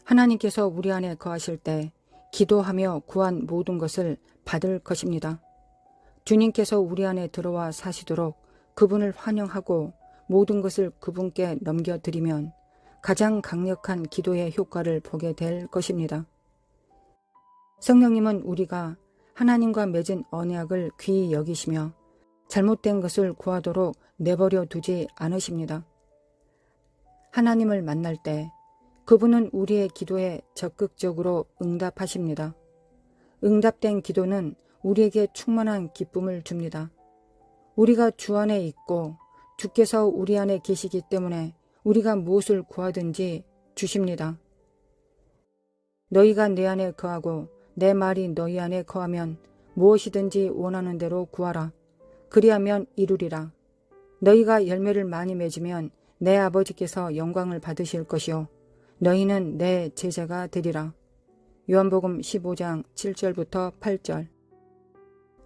하나님께서 우리 안에 거하실 때 기도하며 구한 모든 것을 받을 것입니다. 주님께서 우리 안에 들어와 사시도록 그분을 환영하고 모든 것을 그분께 넘겨드리면 가장 강력한 기도의 효과를 보게 될 것입니다. 성령님은 우리가 하나님과 맺은 언약을 귀히 여기시며 잘못된 것을 구하도록 내버려 두지 않으십니다. 하나님을 만날 때 그분은 우리의 기도에 적극적으로 응답하십니다. 응답된 기도는 우리에게 충만한 기쁨을 줍니다. 우리가 주 안에 있고 주께서 우리 안에 계시기 때문에 우리가 무엇을 구하든지 주십니다. 너희가 내 안에 거하고 내 말이 너희 안에 거하면 무엇이든지 원하는 대로 구하라. 그리하면 이루리라. 너희가 열매를 많이 맺으면 내 아버지께서 영광을 받으실 것이요 너희는 내 제자가 되리라. 요한복음 15장 7절부터 8절.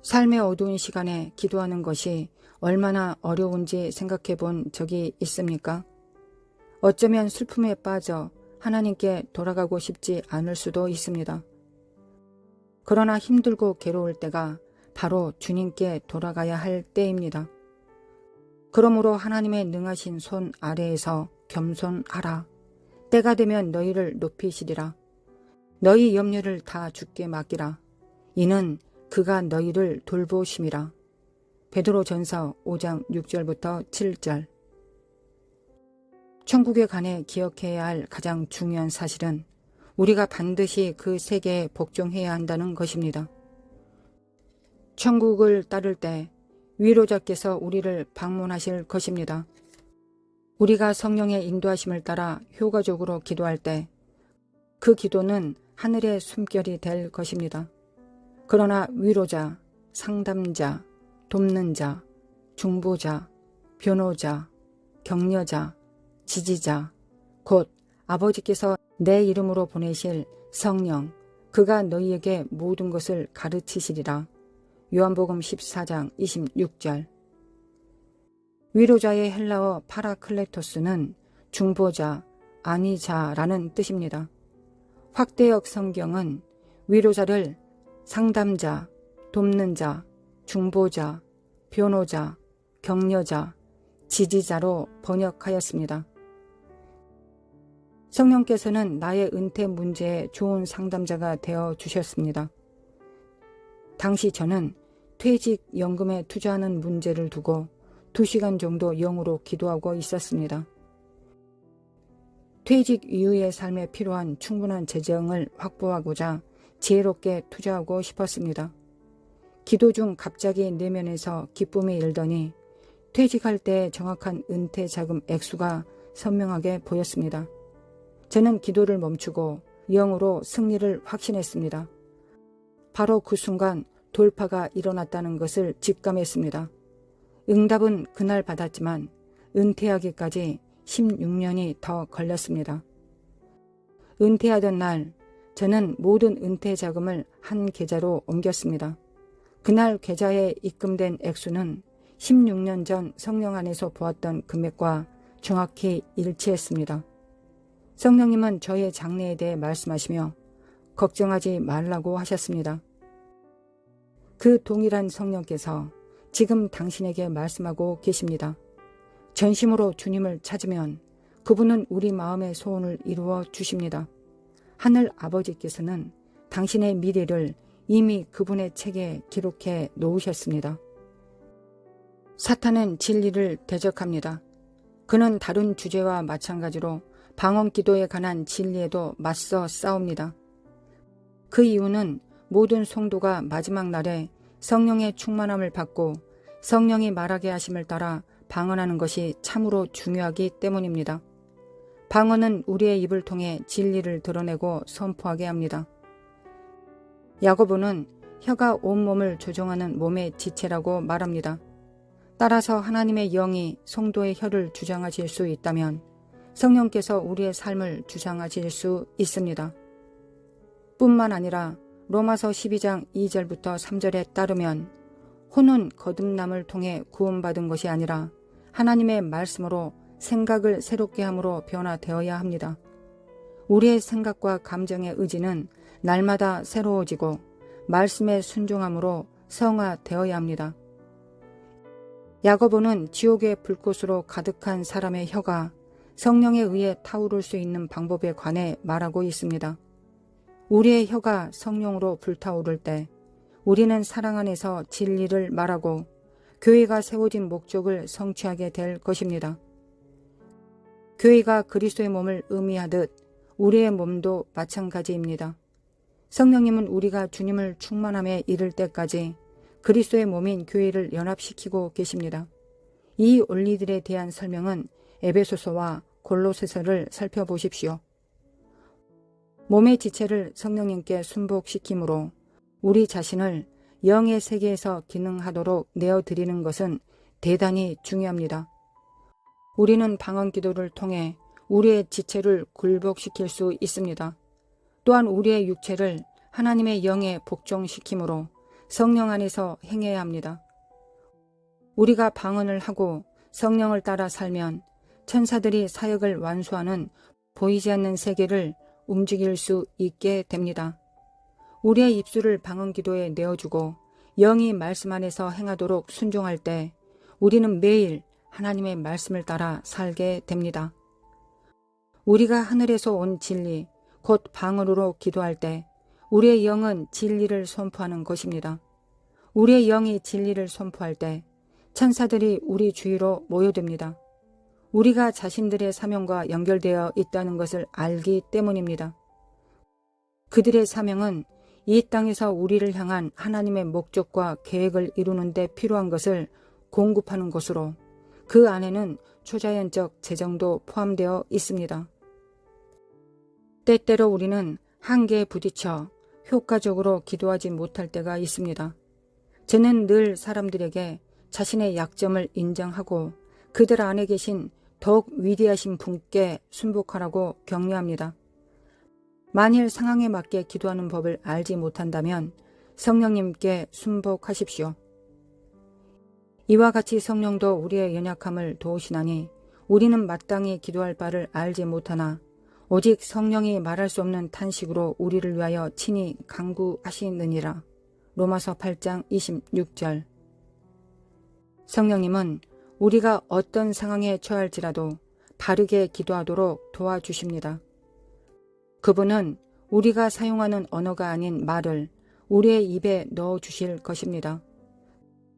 삶의 어두운 시간에 기도하는 것이 얼마나 어려운지 생각해 본 적이 있습니까? 어쩌면 슬픔에 빠져 하나님께 돌아가고 싶지 않을 수도 있습니다. 그러나 힘들고 괴로울 때가 바로 주님께 돌아가야 할 때입니다. 그러므로 하나님의 능하신 손 아래에서 겸손하라. 때가 되면 너희를 높이시리라. 너희 염려를 다 주께 맡기라. 이는 그가 너희를 돌보심이라. 베드로전서 5장 6절부터 7절. 천국에 관해 기억해야 할 가장 중요한 사실은 우리가 반드시 그 세계에 복종해야 한다는 것입니다. 천국을 따를 때 위로자께서 우리를 방문하실 것입니다. 우리가 성령의 인도하심을 따라 효과적으로 기도할 때 그 기도는 하늘의 숨결이 될 것입니다. 그러나 위로자, 상담자, 돕는 자, 중보자, 변호자, 격려자, 지지자, 곧 아버지께서 내 이름으로 보내실 성령, 그가 너희에게 모든 것을 가르치시리라. 요한복음 14장 26절. 위로자의 헬라어 파라클레토스는 중보자, 안위자라는 뜻입니다. 확대역 성경은 위로자를 상담자, 돕는 자, 중보자, 변호자, 격려자, 지지자로 번역하였습니다. 성령께서는 나의 은퇴 문제에 좋은 상담자가 되어 주셨습니다. 당시 저는 퇴직연금에 투자하는 문제를 두고 2시간 정도 영으로 기도하고 있었습니다. 퇴직 이후의 삶에 필요한 충분한 재정을 확보하고자 지혜롭게 투자하고 싶었습니다. 기도 중 갑자기 내면에서 기쁨이 일더니 퇴직할 때 정확한 은퇴 자금 액수가 선명하게 보였습니다. 저는 기도를 멈추고 영으로 승리를 확신했습니다. 바로 그 순간 돌파가 일어났다는 것을 직감했습니다. 응답은 그날 받았지만 은퇴하기까지 16년이 더 걸렸습니다. 은퇴하던 날 저는 모든 은퇴 자금을 한 계좌로 옮겼습니다. 그날 계좌에 입금된 액수는 16년 전 성령 안에서 보았던 금액과 정확히 일치했습니다. 성령님은 저의 장래에 대해 말씀하시며 걱정하지 말라고 하셨습니다. 그 동일한 성령께서 지금 당신에게 말씀하고 계십니다. 전심으로 주님을 찾으면 그분은 우리 마음의 소원을 이루어 주십니다. 하늘 아버지께서는 당신의 미래를 이미 그분의 책에 기록해 놓으셨습니다. 사탄은 진리를 대적합니다. 그는 다른 주제와 마찬가지로 방언 기도에 관한 진리에도 맞서 싸웁니다. 그 이유는 모든 성도가 마지막 날에 성령의 충만함을 받고 성령이 말하게 하심을 따라 방언하는 것이 참으로 중요하기 때문입니다. 방언은 우리의 입을 통해 진리를 드러내고 선포하게 합니다. 야고보는 혀가 온몸을 조종하는 몸의 지체라고 말합니다. 따라서 하나님의 영이 성도의 혀를 주장하실 수 있다면 성령께서 우리의 삶을 주장하실 수 있습니다. 뿐만 아니라 로마서 12장 2절부터 3절에 따르면 혼은 거듭남을 통해 구원받은 것이 아니라 하나님의 말씀으로 생각을 새롭게 함으로 변화되어야 합니다. 우리의 생각과 감정의 의지는 날마다 새로워지고 말씀에 순종함으로 성화되어야 합니다. 야고보는 지옥의 불꽃으로 가득한 사람의 혀가 성령에 의해 타오를 수 있는 방법에 관해 말하고 있습니다. 우리의 혀가 성령으로 불타오를 때 우리는 사랑 안에서 진리를 말하고 교회가 세워진 목적을 성취하게 될 것입니다. 교회가 그리스도의 몸을 의미하듯 우리의 몸도 마찬가지입니다. 성령님은 우리가 주님을 충만함에 이를 때까지 그리스도의 몸인 교회를 연합시키고 계십니다. 이 원리들에 대한 설명은 에베소서와 골로새서를 살펴보십시오. 몸의 지체를 성령님께 순복시킴으로 우리 자신을 영의 세계에서 기능하도록 내어드리는 것은 대단히 중요합니다. 우리는 방언 기도를 통해 우리의 지체를 굴복시킬 수 있습니다. 또한 우리의 육체를 하나님의 영에 복종시키므로 성령 안에서 행해야 합니다. 우리가 방언을 하고 성령을 따라 살면 천사들이 사역을 완수하는 보이지 않는 세계를 움직일 수 있게 됩니다. 우리의 입술을 방언 기도에 내어주고 영이 말씀 안에서 행하도록 순종할 때 우리는 매일 하나님의 말씀을 따라 살게 됩니다. 우리가 하늘에서 온 진리, 곧 방언으로 기도할 때 우리의 영은 진리를 선포하는 것입니다. 우리의 영이 진리를 선포할 때 천사들이 우리 주위로 모여듭니다. 우리가 자신들의 사명과 연결되어 있다는 것을 알기 때문입니다. 그들의 사명은 이 땅에서 우리를 향한 하나님의 목적과 계획을 이루는 데 필요한 것을 공급하는 것으로 그 안에는 초자연적 재정도 포함되어 있습니다. 때때로 우리는 한계에 부딪혀 효과적으로 기도하지 못할 때가 있습니다. 저는 늘 사람들에게 자신의 약점을 인정하고 그들 안에 계신 더욱 위대하신 분께 순복하라고 격려합니다. 만일 상황에 맞게 기도하는 법을 알지 못한다면 성령님께 순복하십시오. 이와 같이 성령도 우리의 연약함을 도우시나니 우리는 마땅히 기도할 바를 알지 못하나 오직 성령이 말할 수 없는 탄식으로 우리를 위하여 친히 간구하시느니라. 로마서 8장 26절. 성령님은 우리가 어떤 상황에 처할지라도 바르게 기도하도록 도와주십니다. 그분은 우리가 사용하는 언어가 아닌 말을 우리의 입에 넣어주실 것입니다.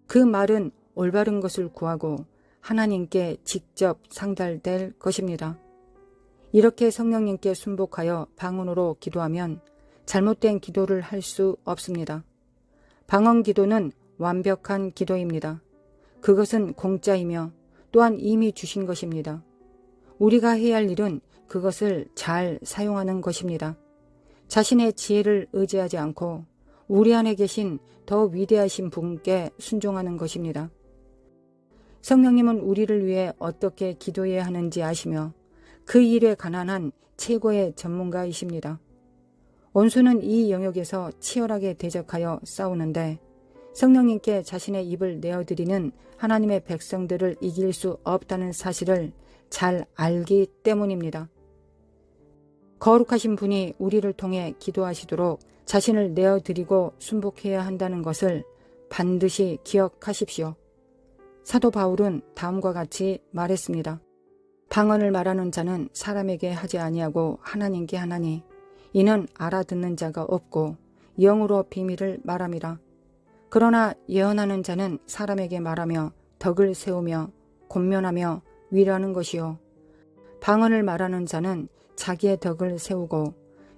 그 말은 올바른 것을 구하고 하나님께 직접 상달될 것입니다. 이렇게 성령님께 순복하여 방언으로 기도하면 잘못된 기도를 할 수 없습니다. 방언 기도는 완벽한 기도입니다. 그것은 공짜이며 또한 이미 주신 것입니다. 우리가 해야 할 일은 그것을 잘 사용하는 것입니다. 자신의 지혜를 의지하지 않고 우리 안에 계신 더 위대하신 분께 순종하는 것입니다. 성령님은 우리를 위해 어떻게 기도해야 하는지 아시며 그 일에 관한 한 최고의 전문가이십니다. 원수는 이 영역에서 치열하게 대적하여 싸우는데 성령님께 자신의 입을 내어드리는 하나님의 백성들을 이길 수 없다는 사실을 잘 알기 때문입니다. 거룩하신 분이 우리를 통해 기도하시도록 자신을 내어드리고 순복해야 한다는 것을 반드시 기억하십시오. 사도 바울은 다음과 같이 말했습니다. 방언을 말하는 자는 사람에게 하지 아니하고 하나님께 하나니 이는 알아듣는 자가 없고 영으로 비밀을 말함이라. 그러나 예언하는 자는 사람에게 말하며 덕을 세우며 권면하며 위로하는 것이요 방언을 말하는 자는 자기의 덕을 세우고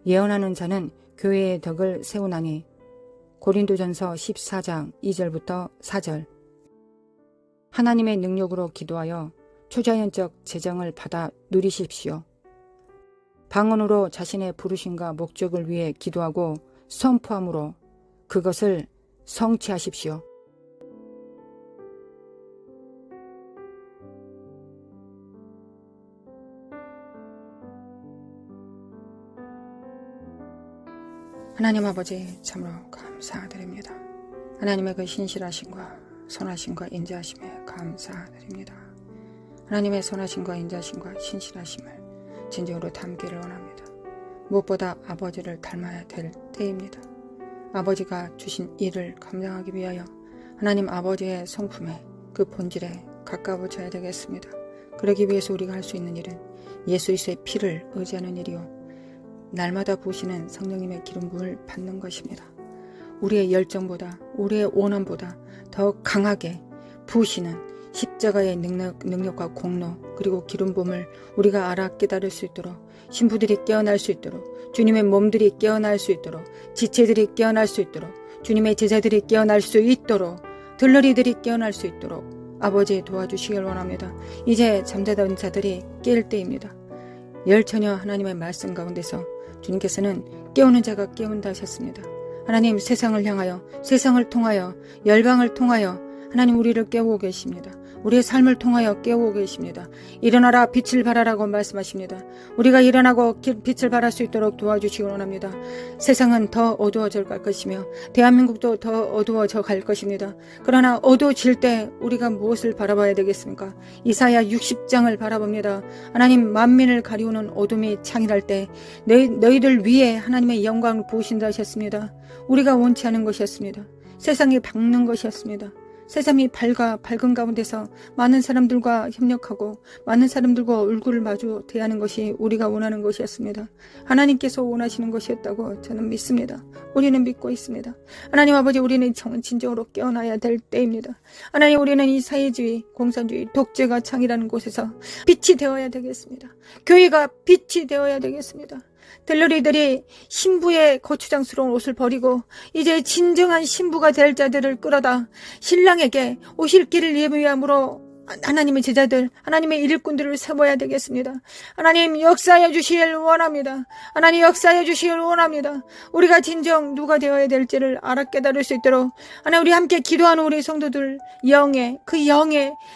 예언하는 자는 교회의 덕을 세우나니. 고린도전서 14장 2절부터 4절. 하나님의 능력으로 기도하여 초자연적 재정을 받아 누리십시오. 방언으로 자신의 부르심과 목적을 위해 기도하고 선포함으로 그것을 성취하십시오. 하나님 아버지 참으로 감사드립니다. 하나님의 그 신실하심과 선하심과 인자하심에 감사드립니다. 하나님의 선하심과 인자하심과 신실하심을 진정으로 담기를 원합니다. 무엇보다 아버지를 닮아야 될 때입니다. 아버지가 주신 일을 감당하기 위하여 하나님 아버지의 성품에 그 본질에 가까워져야 되겠습니다. 그러기 위해서 우리가 할 수 있는 일은 예수 그리스도의 피를 의지하는 일이요 날마다 부으시는 성령님의 기름 부음을 받는 것입니다. 우리의 열정보다 우리의 원함보다 더 강하게 부으시는 십자가의 능력과 공로 그리고 기름 부음을 우리가 알아 깨달을 수 있도록 신부들이 깨어날 수 있도록 주님의 몸들이 깨어날 수 있도록 지체들이 깨어날 수 있도록 주님의 제자들이 깨어날 수 있도록 들러리들이 깨어날 수 있도록 아버지 도와주시길 원합니다. 이제 잠자던 자들이 깰 때입니다. 열처녀 하나님의 말씀 가운데서 주님께서는 깨우는 자가 깨운다 하셨습니다. 하나님 세상을 향하여 세상을 통하여 열방을 통하여 하나님 우리를 깨우고 계십니다. 우리의 삶을 통하여 깨우고 계십니다. 일어나라 빛을 발하라고 말씀하십니다. 우리가 일어나고 빛을 발할 수 있도록 도와주시기 원합니다. 세상은 더 어두워져 갈 것이며 대한민국도 더 어두워져 갈 것입니다. 그러나 어두워질 때 우리가 무엇을 바라봐야 되겠습니까? 이사야 60장을 바라봅니다. 하나님 만민을 가리우는 어둠이 창일할 때 너희들 위에 하나님의 영광을 부으신다 하셨습니다. 우리가 원치 않은 것이었습니다. 세상이 밝는 것이었습니다. 세상이 밝은 가운데서 많은 사람들과 협력하고 많은 사람들과 얼굴을 마주 대하는 것이 우리가 원하는 것이었습니다. 하나님께서 원하시는 것이었다고 저는 믿습니다. 우리는 믿고 있습니다. 하나님 아버지 우리는 진정으로 깨어나야 될 때입니다. 하나님 우리는 이 사회주의, 공산주의, 독재가 창이라는 곳에서 빛이 되어야 되겠습니다. 교회가 빛이 되어야 되겠습니다. 들러리들이 신부의 거추장스러운 옷을 버리고 이제 진정한 신부가 될 자들을 끌어다 신랑에게 오실 길을 예비함으로 하나님의 제자들, 하나님의 일꾼들을 세워야 되겠습니다. 하나님 역사해 주시길 원합니다. 하나님 역사해 주시길 원합니다. 우리가 진정 누가 되어야 될지를 알아 깨달을 수 있도록 하나님 우리 함께 기도하는 우리 성도들 영의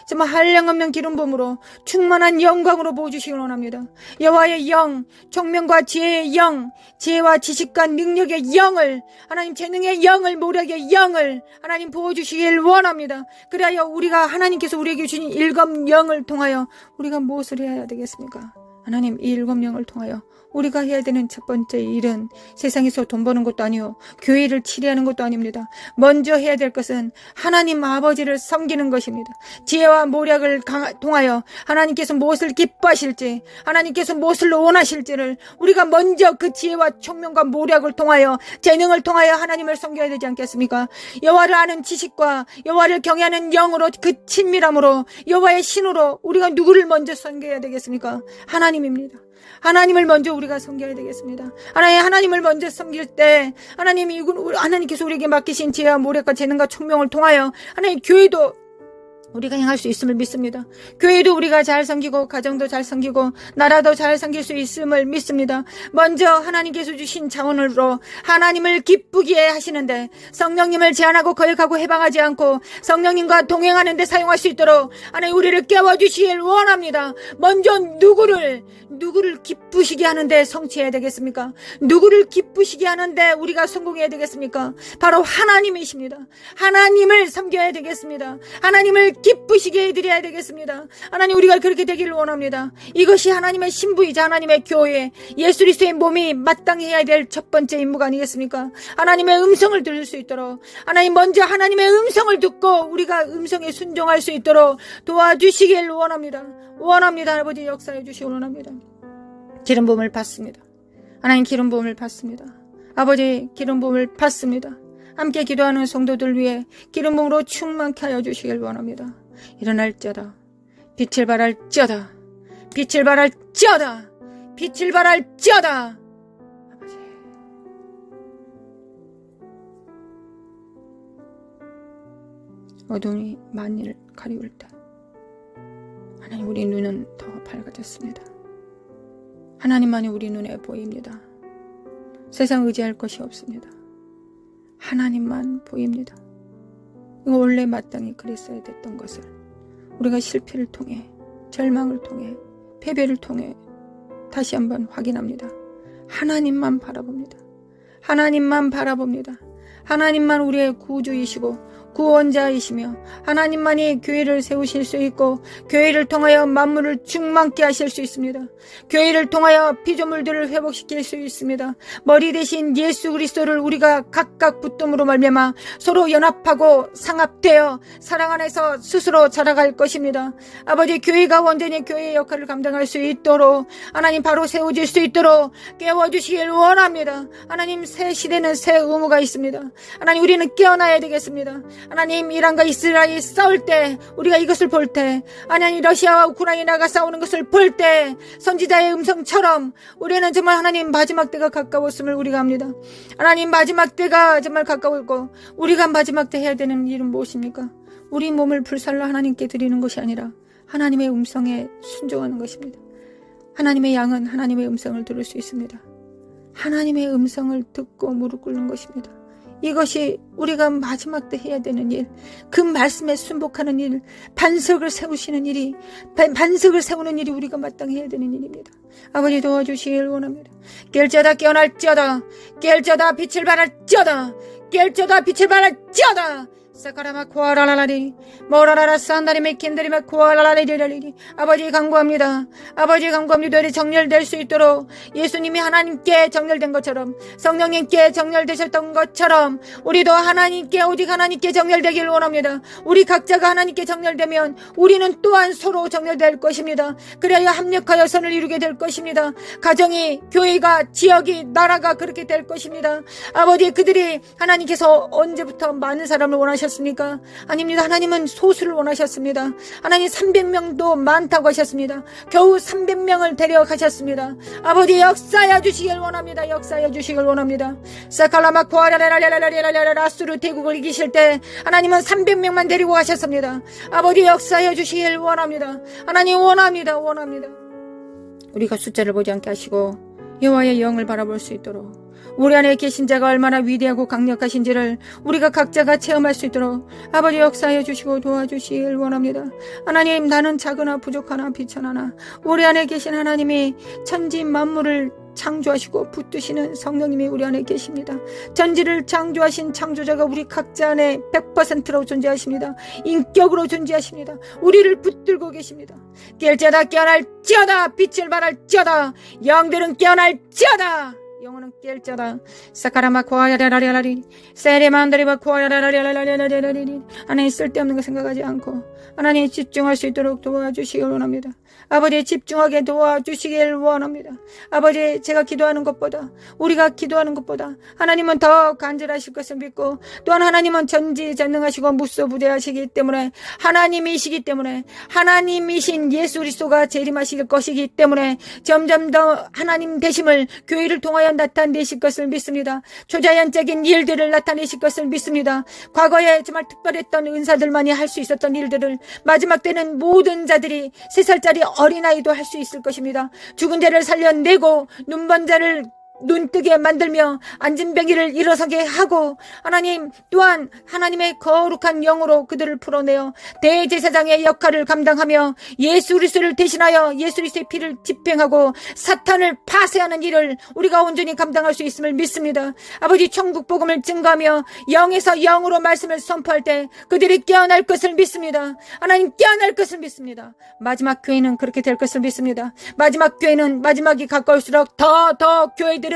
정말 한량없는 기름 부음으로 충만한 영광으로 부어주시길 원합니다. 여호와의 영, 총명과 지혜의 영, 지혜와 지식과 능력의 영을 하나님 재능의 영을 모략의 영을 하나님 부어주시길 원합니다. 그래야 우리가 하나님께서 우리에게 주신 일곱 영을 통하여 우리가 무엇을 해야 되겠습니까? 하나님 이 일곱 영을 통하여 우리가 해야 되는 첫 번째 일은 세상에서 돈 버는 것도 아니요 교회를 치리하는 것도 아닙니다. 먼저 해야 될 것은 하나님 아버지를 섬기는 것입니다. 지혜와 모략을 통하여 하나님께서 무엇을 기뻐하실지 하나님께서 무엇을 원하실지를 우리가 먼저 그 지혜와 총명과 모략을 통하여 재능을 통하여 하나님을 섬겨야 되지 않겠습니까? 여호와를 아는 지식과 여호와를 경외하는 영으로 그 친밀함으로 여호와의 신으로 우리가 누구를 먼저 섬겨야 되겠습니까? 하나님입니다. 하나님을 먼저 우리가 섬겨야 되겠습니다. 하나님을 먼저 섬길 때 하나님께서 우리에게 맡기신 지혜와 모략과 재능과 총명을 통하여 하나님 교회도 우리가 행할 수 있음을 믿습니다. 교회도 우리가 잘 섬기고 가정도 잘 섬기고 나라도 잘 섬길 수 있음을 믿습니다. 먼저 하나님께서 주신 자원으로 하나님을 기쁘게 하시는데 성령님을 제한하고 거역하고 해방하지 않고 성령님과 동행하는 데 사용할 수 있도록 하나님 우리를 깨워주시길 원합니다. 먼저 누구를 기쁘시게 하는데 성취해야 되겠습니까? 누구를 기쁘시게 하는데 우리가 성공해야 되겠습니까? 바로 하나님이십니다. 하나님을 섬겨야 되겠습니다. 하나님을 기쁘시게 해드려야 되겠습니다. 하나님 우리가 그렇게 되기를 원합니다. 이것이 하나님의 신부이자 하나님의 교회 예수 그리스도의 몸이 마땅히 해야 될 첫 번째 임무가 아니겠습니까? 하나님의 음성을 들을 수 있도록 하나님 먼저 하나님의 음성을 듣고 우리가 음성에 순종할 수 있도록 도와주시길 원합니다. 아버지 역사해 주시길 원합니다. 기름 부음을 받습니다. 하나님 기름 부음을 받습니다. 아버지 기름 부음을 받습니다. 함께 기도하는 성도들 위해 기름 부음으로 충만케 하여 주시길 원합니다. 일어날지어다 빛을 발할지어다 빛을 발할지어다 빛을 발할지어다. 아버지 어둠이 만일을 가리울 때 하나님 우리 눈은 더 밝아졌습니다. 하나님만이 우리 눈에 보입니다. 세상 의지할 것이 없습니다. 하나님만 보입니다. 이거 원래 마땅히 그랬어야 됐던 것을 우리가 실패를 통해 절망을 통해 패배를 통해 다시 한번 확인합니다. 하나님만 바라봅니다. 하나님만 바라봅니다. 하나님만 우리의 구주이시고 구원자이시며 하나님만이 교회를 세우실 수 있고 교회를 통하여 만물을 충만케 하실 수 있습니다. 교회를 통하여 피조물들을 회복시킬 수 있습니다. 머리 대신 예수 그리스도를 우리가 각각 붙듦으로 말미암아 서로 연합하고 상합되어 사랑 안에서 스스로 자라갈 것입니다. 아버지, 교회가 온전히 교회의 역할을 감당할 수 있도록 하나님 바로 세워질 수 있도록 깨워주시길 원합니다. 하나님, 새 시대는 새 의무가 있습니다. 하나님, 우리는 깨어나야 되겠습니다. 하나님, 이란과 이스라엘이 싸울 때 우리가 이것을 볼 때, 하나님 러시아와 우크라이나가 싸우는 것을 볼 때 선지자의 음성처럼 우리는 정말 하나님 마지막 때가 가까웠음을 우리가 압니다. 하나님, 마지막 때가 정말 가까웠고 우리가 마지막 때 해야 되는 일은 무엇입니까? 우리 몸을 불살라 하나님께 드리는 것이 아니라 하나님의 음성에 순종하는 것입니다. 하나님의 양은 하나님의 음성을 들을 수 있습니다. 하나님의 음성을 듣고 무릎 꿇는 것입니다. 이것이 우리가 마지막 때 해야 되는 일, 그 말씀에 순복하는 일, 반석을 세우시는 일이, 반석을 세우는 일이 우리가 마땅히 해야 되는 일입니다. 아버지, 도와주시길 원합니다. 깰지어다 깨어날지어다, 깰지어다 빛을 발할지어다, 깰지어다 빛을 발할지어다. 사카라마 코아라라리 모라라라 산다리메 킨다리메 코아라라리리리리. 아버지 간구합니다. 아버지 간구합니다. 우리 정렬될 수 있도록 예수님이 하나님께 정렬된 것처럼, 성령님께 정렬되셨던 것처럼 우리도 하나님께, 오직 하나님께 정렬되길 원합니다. 우리 각자가 하나님께 정렬되면 우리는 또한 서로 정렬될 것입니다. 그래야 합력하여 선을 이루게 될 것입니다. 가정이, 교회가, 지역이, 나라가 그렇게 될 것입니다. 아버지, 그들이 하나님께서 언제부터 많은 사람을 원하셨습니까? 아닙니다. 하나님은 소수를 원하셨습니다. 하나님 300명도 많다고 하셨습니다. 겨우 300명을 데려가셨습니다. 아버지, 역사해 주시길 원합니다. 역사해 주시길 원합니다. 사칼라마코아라라라라라라라라스루 대국을 이기실 때 하나님은 300명만 데리고 가셨습니다. 아버지, 역사해 주시길 원합니다. 하나님 원합니다. 우리가 숫자를 보지 않게 하시고 여호와의 영을 바라볼 수 있도록, 우리 안에 계신 자가 얼마나 위대하고 강력하신지를 우리가 각자가 체험할 수 있도록 아버지 역사해 주시고 도와주시길 원합니다. 하나님, 나는 작으나 부족하나 비천하나 우리 안에 계신 하나님이 천지 만물을 창조하시고 붙드시는 성령님이 우리 안에 계십니다. 전지를 창조하신 창조자가 우리 각자 안에 100%로 존재하십니다. 인격으로 존재하십니다. 우리를 붙들고 계십니다. 깰지어다 깨어날지어다, 빛을 발할지어다, 영들은 깨어날지어다, 영혼은 깰지어다. 사카라마 코아야라라라리 세레만다리바 코아야라라라라라라라리. 하나님, 쓸데없는 거 생각하지 않고 하나님 집중할 수 있도록 도와주시길 원합니다. 아버지, 집중하게 도와주시길 원합니다. 아버지, 제가 기도하는 것보다, 우리가 기도하는 것보다 하나님은 더 간절하실 것을 믿고, 또한 하나님은 전지전능하시고 무소부재하시기 때문에, 하나님이시기 때문에, 하나님이신 예수 그리스도가 재림하실 것이기 때문에 점점 더 하나님 되심을 교회를 통하여 나타내실 것을 믿습니다. 초자연적인 일들을 나타내실 것을 믿습니다. 과거에 정말 특별했던 은사들만이 할 수 있었던 일들을 마지막 때는 모든 자들이, 3살짜리 어린아이도 할 수 있을 것입니다. 죽은 자를 살려내고 눈먼 자를 눈뜨게 만들며 앉은 병이를 일어서게 하고, 하나님 또한 하나님의 거룩한 영으로 그들을 풀어내어 대제사장의 역할을 감당하며 예수 그리스도를 대신하여 예수 그리스도의 피를 집행하고 사탄을 파쇄하는 일을 우리가 온전히 감당할 수 있음을 믿습니다. 아버지, 천국 복음을 증거하며 영에서 영으로 말씀을 선포할 때 그들이 깨어날 것을 믿습니다. 하나님, 깨어날 것을 믿습니다. 마지막 교회는 그렇게 될 것을 믿습니다. 마지막 교회는 마지막이 가까울수록 더 교회들은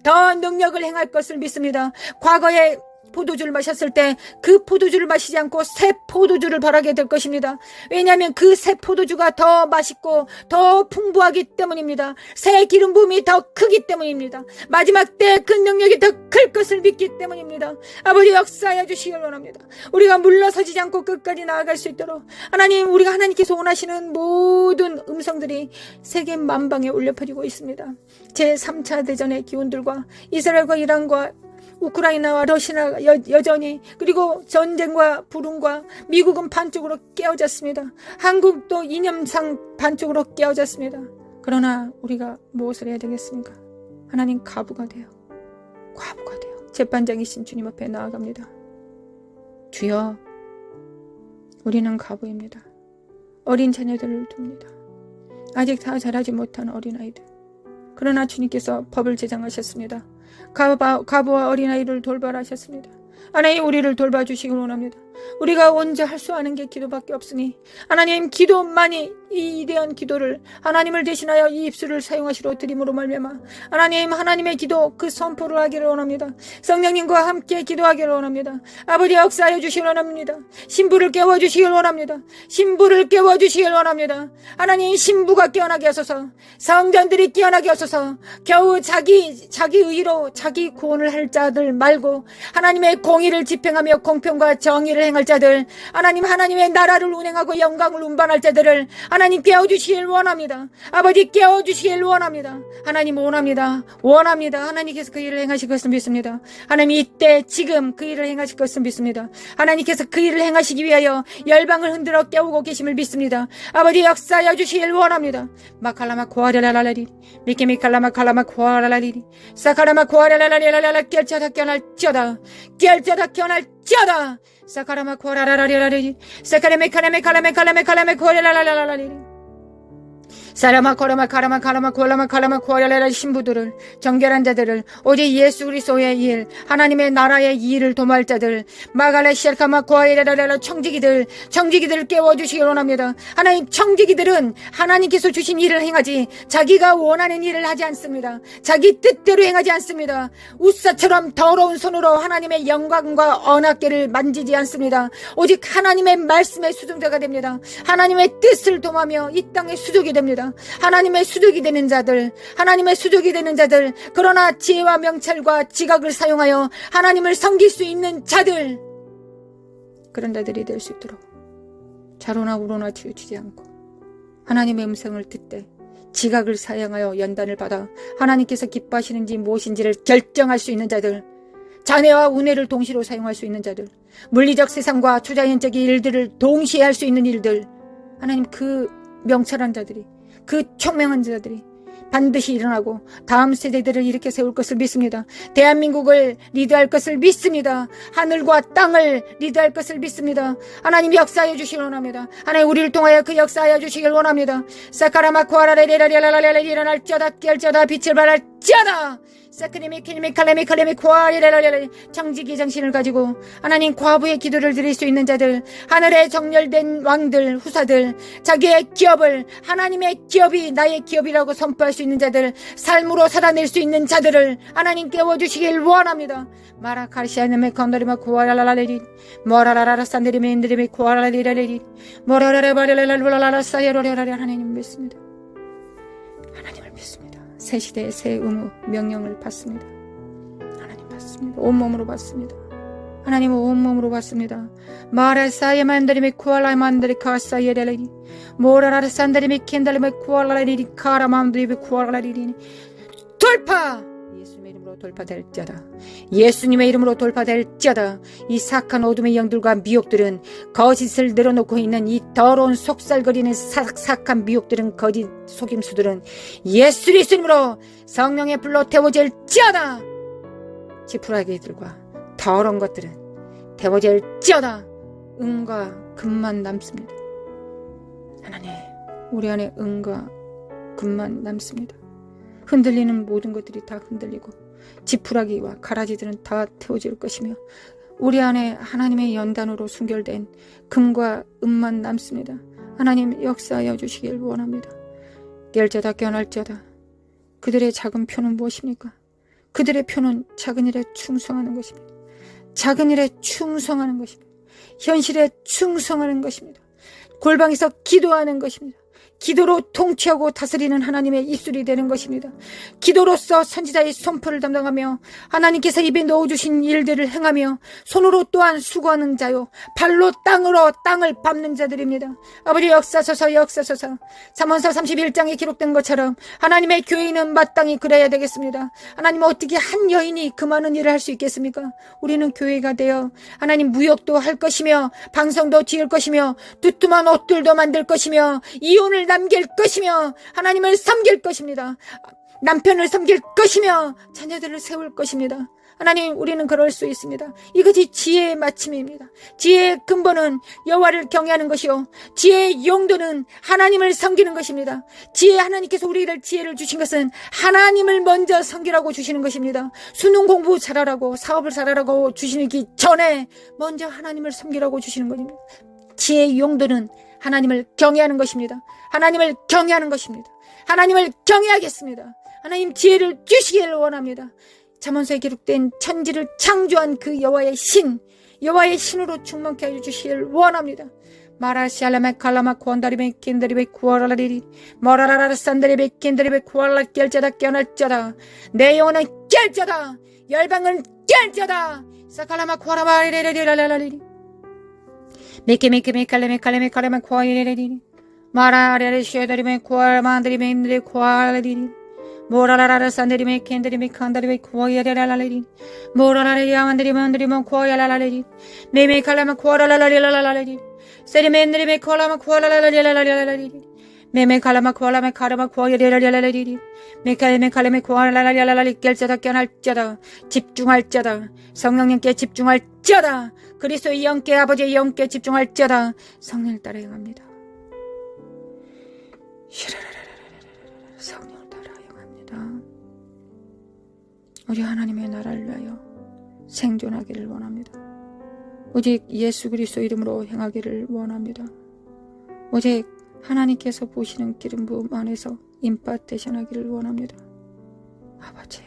더 능력을 행할 것을 믿습니다. 과거에 포도주를 마셨을 때 그 포도주를 마시지 않고 새 포도주를 바라게 될 것입니다. 왜냐하면 그 새 포도주가 더 맛있고 더 풍부하기 때문입니다. 새 기름 부음이 더 크기 때문입니다. 마지막 때 그 능력이 더 클 것을 믿기 때문입니다. 아버지, 역사해 주시길 원합니다. 우리가 물러서지 않고 끝까지 나아갈 수 있도록 하나님, 우리가 하나님께서 원하시는 모든 음성들이 세계 만방에 울려 퍼지고 있습니다. 제3차 대전의 기운들과 이스라엘과 이란과 우크라이나와 러시아가 여전히, 그리고 전쟁과 불운과 미국은 반쪽으로 깨어졌습니다. 한국도 이념상 반쪽으로 깨어졌습니다. 그러나 우리가 무엇을 해야 되겠습니까? 하나님, 과부가 돼요. 재판장이신 주님 앞에 나아갑니다. 주여, 우리는 과부입니다. 어린 자녀들을 둡니다. 아직 다 자라지 못한 어린아이들. 그러나 주님께서 법을 제정하셨습니다. 과부와 어린아이를 돌발하셨습니다. 하나님 우리를 돌봐주시길 원합니다. 우리가 혼자 할 수 아는 게 기도밖에 없으니 하나님 기도만이 이 위대한 기도를 하나님을 대신하여 이 입술을 사용하시러 드림으로 말미암아 하나님 하나님의 기도 그 선포를 하기를 원합니다. 성령님과 함께 기도하기를 원합니다. 아버지 역사하여 주시길 원합니다. 신부를 깨워주시길 원합니다. 신부를 깨워주시길 원합니다. 하나님 신부가 깨어나게 하소서. 성전들이 깨어나게 하소서. 겨우 자기 의로 자기 구원을 할 자들 말고 하나님의 공의를 집행하며 공평과 정의를 행할 자들, 하나님의 나라를 운행하고 영광을 운반할 자들을 하나님 깨워주시길 원합니다. 아버지 깨워주시길 원합니다. 하나님 원합니다. 하나님께서 그 일을 행하실 것을 믿습니다. 하나님 이때 지금 그 일을 행하실 것을 믿습니다. 하나님께서 그 일을 행하시기 위하여 열방을 흔들어 깨우고 계심을 믿습니다. 아버지 역사하여 주시길 원합니다. 마칼라마 고아라라라리 미케미칼라마 칼라마 고아라라리 사카라마 고아라라라리라라 깨어나라 깨어날지어다 사카라마 고아라라라리라리 사카레메카레메칼라메칼라메칼라메 고아라라라라리 사라마 코라마 카라마 카라마 콜라마 칼라마 코아라라 신부들을 정결한 자들을 오직 예수 그리스도의 일 하나님의 나라의 일을 도모할 자들 마갈레 셀카마 코아라라라 청지기들 깨워주시기 원합니다. 하나님 청지기들은 하나님께서 주신 일을 행하지 자기가 원하는 일을 하지 않습니다. 자기 뜻대로 행하지 않습니다. 우사처럼 더러운 손으로 하나님의 영광과 언약궤를 만지지 않습니다. 오직 하나님의 말씀의 수종자가 됩니다. 하나님의 뜻을 도모하며 이 땅의 수족이 됩니다. 하나님의 수족이 되는 자들 그러나 지혜와 명찰과 지각을 사용하여 하나님을 섬길 수 있는 자들 그런 자들이 될 수 있도록 좌로나 우로나 치우치지 않고 하나님의 음성을 듣되 지각을 사용하여 연단을 받아 하나님께서 기뻐하시는지 무엇인지를 결정할 수 있는 자들 자네와 우뇌를 동시로 사용할 수 있는 자들 물리적 세상과 초자연적인 일들을 동시에 할 수 있는 일들 하나님 그 명철한 자들이 그 총명한 자들이 반드시 일어나고 다음 세대들을 일으켜 세울 것을 믿습니다. 대한민국을 리드할 것을 믿습니다. 하늘과 땅을 리드할 것을 믿습니다. 하나님 역사하여 주시길 원합니다. 하나님 우리를 통하여 그 역사하여 주시길 원합니다. 사카라마 코아라레레라레라레레 일어날지어다 깨알지어다 빛을 발할지어다 사크리미 키리미 칼레미 칼레미 코아리레라레레 정직이 정신을 가지고 하나님 과부의 기도를 드릴 수 있는 자들 하늘에 정렬된 왕들 후사들 자기의 기업을 하나님의 기업이 나의 기업이라고 선포할 수 있는 자들 삶으로 살아낼 수 있는 자들을 하나님 깨워주시길 원합니다. 마라카시아네메 건더리마 코아라라레리 모라라라 산데리메 인드리메 코아라리라레리 모라라라바레라라라라 사이로레라레 하나님 믿습니다. 하나님을 믿습니다. 새 시대의 새 의무 명령을 받습니다. 하나님 받습니다. 온몸으로 받습니다. 하나님은 온몸으로 받습니다. 마라사이만드리메 쿠알라만드리 카사이레레리 모라라라 산드리메 켄달리메 쿠알라리리 카라만드리메 쿠알라리리 돌파! 예수님의 이름으로 돌파될지어다. 예수님의 이름으로 돌파될지어다. 이 사악한 어둠의 영들과 미혹들은 거짓을 늘어놓고 있는 이 더러운 속살거리는 사악한 미혹들은 거짓 속임수들은 예수 그리스도로 성령의 불로 태워질지어다. 지푸라기들과 더러운 것들은 태워질지어다. 은과 금만 남습니다. 하나님 우리 안에 은과 금만 남습니다. 흔들리는 모든 것들이 다 흔들리고 지푸라기와 가라지들은 다 태워질 것이며 우리 안에 하나님의 연단으로 순결된 금과 은만 남습니다. 하나님 역사하여 주시길 원합니다. 깰지어다 깨어날지어다. 그들의 작은 표는 무엇입니까? 그들의 표는 작은 일에 충성하는 것입니다. 작은 일에 충성하는 것입니다. 현실에 충성하는 것입니다. 골방에서 기도하는 것입니다. 기도로 통치하고 다스리는 하나님의 입술이 되는 것입니다. 기도로서 선지자의 선포를 담당하며 하나님께서 입에 넣어주신 일들을 행하며 손으로 또한 수고하는 자요 발로 땅을 밟는 자들입니다. 아버지 역사소서 잠언서 31장에 기록된 것처럼 하나님의 교회는 마땅히 그래야 되겠습니다. 하나님 어떻게 한 여인이 그 많은 일을 할 수 있겠습니까? 우리는 교회가 되어 하나님 무역도 할 것이며 방송도 지을 것이며 두툼한 옷들도 만들 것이며 이혼을 남길 것이며 하나님을 섬길 것입니다. 남편을 섬길 것이며 자녀들을 세울 것입니다. 하나님, 우리는 그럴 수 있습니다. 이것이 지혜의 마침입니다. 지혜의 근본은 여호와를 경외하는 것이요, 지혜의 용도는 하나님을 섬기는 것입니다. 하나님께서 우리를 지혜를 주신 것은 하나님을 먼저 섬기라고 주시는 것입니다. 수능 공부 잘하라고, 사업을 잘하라고 주시기 전에 먼저 하나님을 섬기라고 주시는 것입니다. 지혜의 용도는 하나님을 경외하는 것입니다. 하나님을 경외하는 것입니다. 하나님을 경외하겠습니다. 하나님, 지혜를 주시기를 원합니다. 잠언서에 기록된 천지를 창조한 그 여호와의 신으로 충만케 해주시기를 원합니다. 마라시알라메 칼라마 쿠안다리베 킨다리베 쿠아라리리 머라라라 산다리베 킨다리베 쿠알라 깰자다 깨어날자다. 내 영혼은 깰자다. 열방은 깰자다. 사칼라마 쿠아라바리리리라라리리 메케메칼레메 쿠아리리리 마라레레 쉐다리메 쿠아만다리베 인드리 쿠아라리리 모라라라 산다리메 켄다리메 칸다리베 쿠아야라라리리 모라라라 야만다리메 만다리메 쿠아야라라리리 메메칼라마 쿠아라라라리라라리리 세리메인드리메 콜라마 쿠아라라라라라라리리 메메칼라마 쿠알라메 카라마 쿠아야라라라리리 메칼레메 쿠아라라라라리 깰자다 깨어날자다. 집중할자다. 성령님께 집중할자다. 그리스도의 영께, 아버지의 영께 집중할자다. 성령을 따라 행합니다. 성령을 따라 행합니다. 우리 하나님의 나라를 위하여 생존하기를 원합니다. 오직 예수 그리스도 이름으로 행하기를 원합니다. 오직 하나님께서 보시는 기름 부음 안에서 임파테이션 하기를 원합니다. 아버지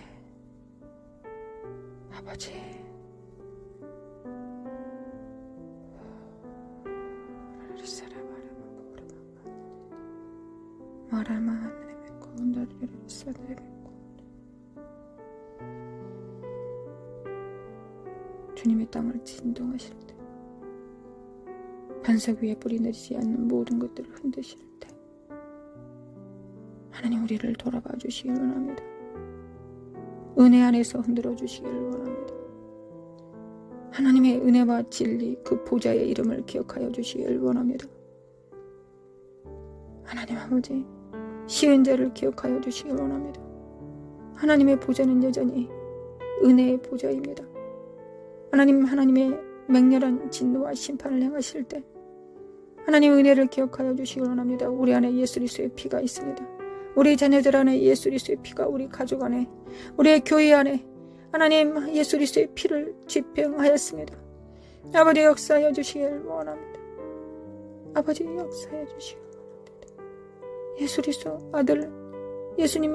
주님의 땅을 진동하실 때, 반석 위에 뿌리 내리지 않는 모든 것들을 흔드실 때 하나님, 우리를 돌아봐 주시길 원합니다. 은혜 안에서 흔들어 주시길 원합니다. 하나님의 은혜와 진리, 그 보좌의 이름을 기억하여 주시길 원합니다. 하나님 아버지, 쉬운 자를 기억하여 주시길 원합니다. 하나님의 보좌는 여전히 은혜의 보좌입니다. 하나님의 맹렬한 진노와 심판을 행하실 때 하나님 은혜를 기억하여 주시기 원합니다. 우리 안에 예수 그리스도의 피가 있습니다. 우리 자녀들 안에 예수 그리스도의 피가, 우리 가족 안에, 우리의 교회 안에 하나님 예수 그리스도의 피를 집행하였습니다. 아버지, 역사하여 주시길 원합니다. 아버지, 역사하여 주시길 원합니다. 예수 그리스도 아들, 예수님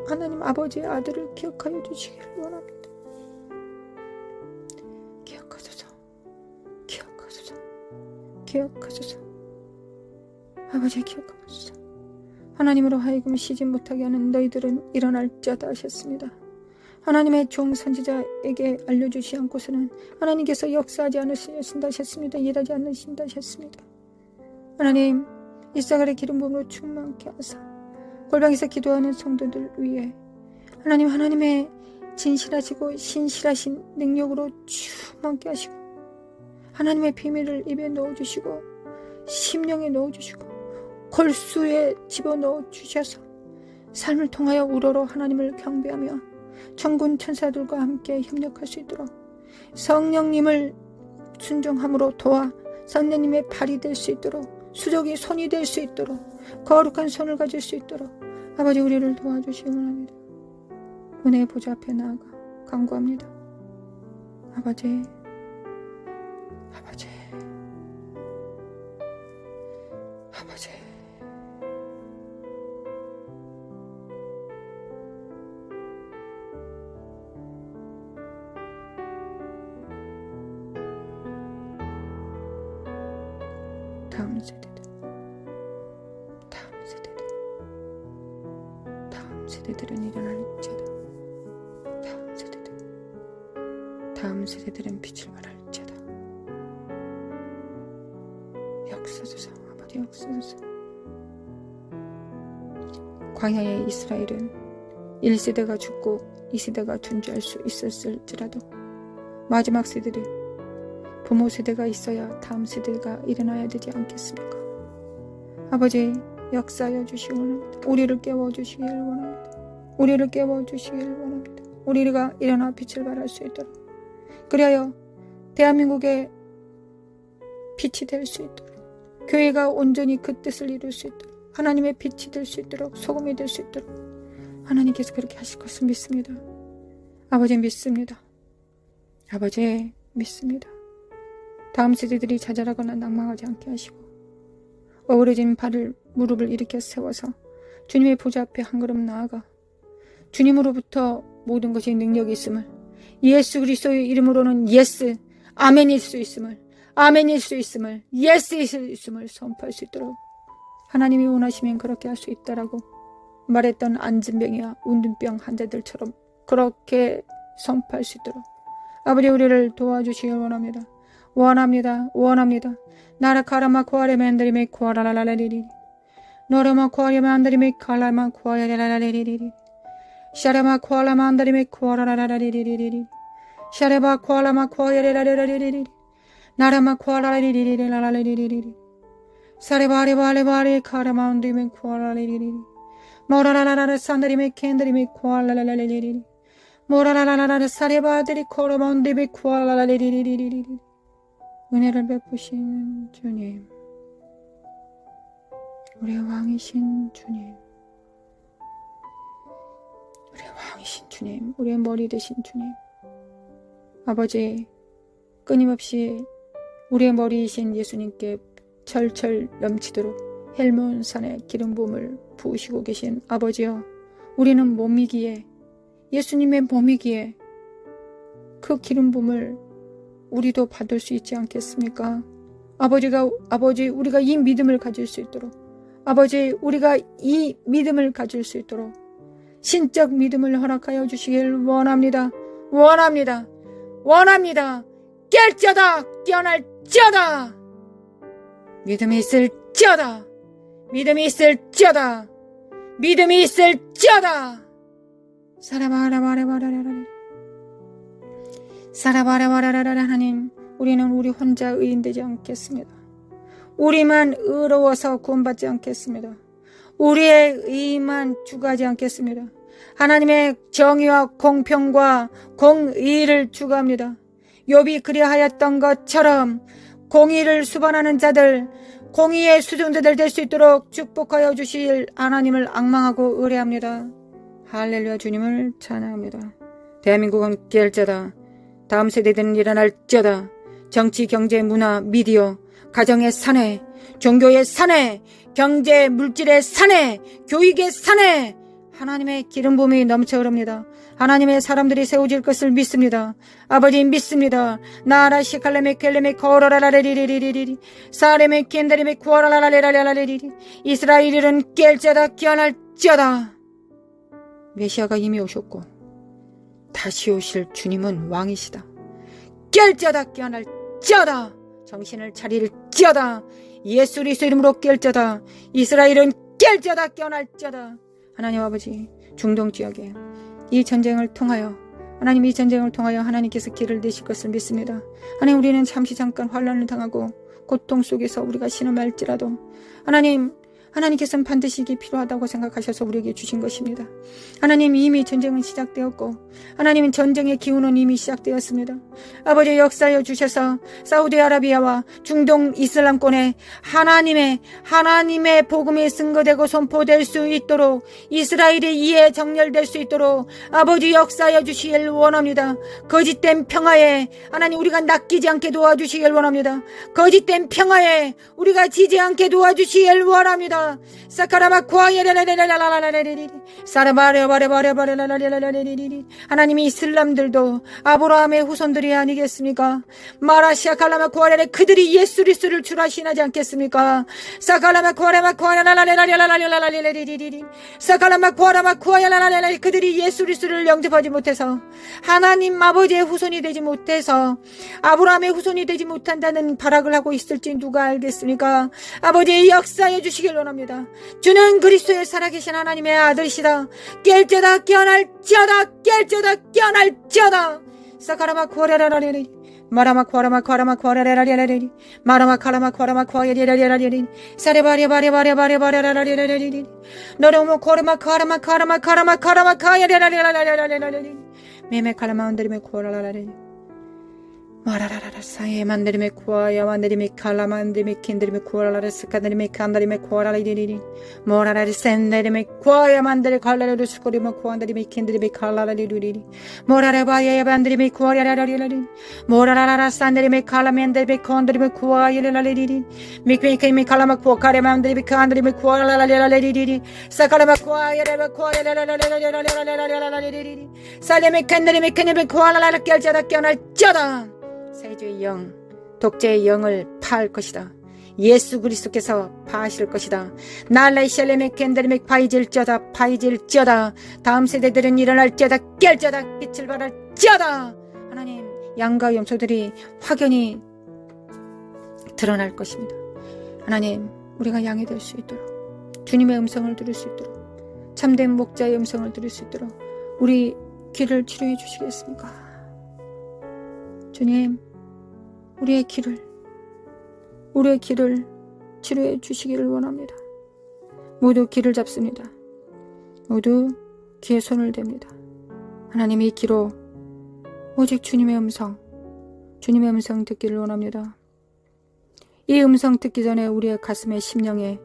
하나님 아버지의 아들을 기억하여 주시길 원합니다. 기억하소서. 아버지, 기억하소서. 하나님으로 하여금 쉬지 못하게 하는 너희들은 일어날 자다 하셨습니다. 하나님의 종 선지자에게 알려주시 않고서는 하나님께서 역사하지 않으신다 하셨습니다. 일하지 않으신다 하셨습니다. 하나님, 이사갈의 기름 부음으로 충만케 하사 골방에서 기도하는 성도들 위해 하나님, 하나님의 진실하시고 신실하신 능력으로 충만케 하시고 하나님의 비밀을 입에 넣어주시고 심령에 넣어주시고 골수에 집어넣어 주셔서 삶을 통하여 우러러 하나님을 경배하며 천군 천사들과 함께 협력할 수 있도록 성령님을 순종함으로 도와 성령님의 발이 될 수 있도록, 수족이 손이 될 수 있도록, 거룩한 손을 가질 수 있도록 아버지, 우리를 도와주시기 원합니다. 은혜의 보좌 앞에 나아가 간구합니다. 아버지, 다음 세대들은 일어날 자다. 다음 세대들은 빛을 발할 자다. 역사소서, 아버지 역사소서. 광야의 이스라엘은 1세대가 죽고 2세대가 존재할 수 있었을지라도 마지막 세대는 부모 세대가 있어야 다음 세대가 일어나야 되지 않겠습니까? 아버지, 역사하여 주시기 원합니다. 우리를 깨워주시길 원합니다. 우리를 깨워주시길 원합니다. 우리가 일어나 빛을 발할 수 있도록, 그리하여 대한민국의 빛이 될 수 있도록, 교회가 온전히 그 뜻을 이룰 수 있도록, 하나님의 빛이 될 수 있도록, 소금이 될 수 있도록 하나님께서 그렇게 하실 것을 믿습니다. 아버지 믿습니다. 아버지 믿습니다. 다음 세대들이 자잘하거나 낭망하지 않게 하시고 어우러진 무릎을 일으켜 세워서 주님의 보좌 앞에 한 걸음 나아가 주님으로부터 모든 것이 능력이 있음을, 예수 그리스도의 이름으로는 예스, 아멘일 수 있음을, 아멘일 수 있음을, 예스일 수 있음을 선포할 수 있도록 하나님이 원하시면 그렇게 할 수 있다라고 말했던 안진병이야 운둔병 환자들처럼 그렇게 선포할 수 있도록 아버지 우리를 도와주시길 원합니다. 원합니다. 원합니다. 나라 카라마 코아레멘드리메 코아라라라리리 노라마 코아레멘드리메 칼라마 코아라라라리리 샤라마 코알라만다리메 코아라라라리리리리 샤레바 코알라마 코아라라라리리리 나라마 코아라라리리리라라리리리 사레바레바레바레 카라마운디메 코아라리리리 모라라라라 산다리메 켄다리메 코알라라라리리리 모라라라라 사레바들이 코라마운디메 코알라라리리리리리 은혜를 베푸신 주님, 우리의 왕이신 주님, 우리의 왕이신 주님, 우리의 머리 되신 주님, 아버지 끊임없이 우리의 머리이신 예수님께 철철 넘치도록 헬몬산의 기름 부음을 부으시고 계신 아버지여, 우리는 몸이기에, 예수님의 몸이기에 그 기름 부음을 우리도 받을 수 있지 않겠습니까? 아버지 우리가 이 믿음을 가질 수 있도록, 아버지 우리가 이 믿음을 가질 수 있도록 신적 믿음을 허락하여 주시길 원합니다. 원합니다. 원합니다. 깰지어다 깨어날지어다, 믿음이 있을지어다, 믿음이 있을지어다, 믿음이 있을지어다. 사라바라바라바라라라 사라바라바라라라. 하나님, 우리는 우리 혼자 의인되지 않겠습니다. 우리만 의로워서 구원받지 않겠습니다. 우리의 의만 추구하지 않겠습니다. 하나님의 정의와 공평과 공의를 추구합니다. 욥이 그리하였던 것처럼 공의를 수반하는 자들, 공의의 수종자들 될 수 있도록 축복하여 주실 하나님을 앙망하고 의뢰합니다. 할렐루야. 주님을 찬양합니다. 대한민국은 깰자다. 다음 세대들은 일어날지어다. 정치, 경제, 문화, 미디어, 가정의 사내, 종교의 사내, 경제, 물질의 사내, 교육의 사내, 하나님의 기름 부음이 넘쳐 흐릅니다. 하나님의 사람들이 세워질 것을 믿습니다. 아버지 믿습니다. 나라 시칼레메 켈레메 코라라라리리리리리 사레메 켄다리메 코라라라라라리리 이스라엘은 깰자다 깨어날지어다. 메시아가 이미 오셨고 다시 오실 주님은 왕이시다. 깰자다 깨어날지어다. 정신을 차릴지어다. 예수 그리스도 이름으로 깰자다. 이스라엘은 깰자다 깨어날지어다. 하나님 아버지, 중동 지역에 이 전쟁을 통하여, 하나님 이 전쟁을 통하여 하나님께서 길을 내실 것을 믿습니다. 하나님, 우리는 잠시 잠깐 환난을 당하고 고통 속에서 우리가 신음할지라도 하나님께서는 반드시 이게 필요하다고 생각하셔서 우리에게 주신 것입니다. 하나님, 이미 전쟁은 시작되었고 하나님은 전쟁의 기운은 이미 시작되었습니다. 아버지, 역사하여 주셔서 사우디아라비아와 중동 이슬람권에 하나님의 복음이 증거되고 선포될 수 있도록, 이스라엘이 이에 정렬될 수 있도록 아버지 역사하여 주시길 원합니다. 거짓된 평화에 하나님 우리가 낚이지 않게 도와주시길 원합니다. 거짓된 평화에 우리가 지지 않게 도와주시길 원합니다. 사카라마 코아예레레레레레레레레레레 사라바레바레바레바레레레레레레레. 하나님이 이슬람들도 아브라함의 후손들이 아니겠습니까? 마라시아 칼라마 코아레레, 그들이 예수 그리스도를 주라 신하지 않겠습니까? 사칼라마 코아레마 코아레라라레라라레라레레레레레 사칼라마 코아라마 코아야라라레, 그들이 예수 그리스도를 영접하지 못해서, 하나님 아버지의 후손이 되지 못해서, 아브라함의 후손이 되지 못한다는 발악을 하고 있을지 누가 알겠습니까? 아버지 역사해 주시길 원합니다. 주는 그리스도의 살아계신 하나님의 아들이시다. 깰지어다 깨어날지어다. 깰지어다 깨어날지어다. 사카라마 코아레라라레레 마라마 코아라마 코아라마 코아레라레레레 마라마 카라마 코아라마 코아레라레레레 사레바레바레바레바레바레라레레레 너로모 코아라마 카라마 카라마 카라마 카라마 카야레라레레레레 메메 칼라마운드리메 코라라라리 마라라라라 사예 만드리메 코아야 만드리메 칼라만드리메 킨드리메 코라라라 스카드리메 칸다리메 코라라리리리 모라라리 센데리메 코아야 만드리 칼라라리 스코리메 코안드리메 킨드리메 칼라라리리리 모라라바야 만드리메 코아야라라리라리 모라라라라 산드리메 칼라멘드리메 콘드리메 코아야라라리리 미크미케미 칼라마 코카레 만드리메 칸드리메 코아라라리라리리리 사카라마 코아야라라 코아야라라라라라라라라라라리리 살레메 칸드리메 칸드리메 코아라라라 깰자다 깨어날자다 세주의 영, 독재의 영을 파할 것이다. 예수 그리스도께서 파하실 것이다. 날라이 샬레메 켄드리메 파이질쩌다 파이질쩌다. 다음 세대들은 일어날쩌다 깰쩌다 빛을 발할쩌다. 하나님, 양과 염소들이 확연히 드러날 것입니다. 하나님, 우리가 양이 될 수 있도록 주님의 음성을 들을 수 있도록 참된 목자의 음성을 들을 수 있도록 우리 귀를 치료해 주시겠습니까? 주님, 우리의 귀를 치료해 주시기를 원합니다. 모두 귀를 잡습니다. 모두 귀에 손을 댑니다. 하나님, 이 귀로 오직 주님의 음성 듣기를 원합니다. 이 음성 듣기 전에 우리의 가슴에 심령에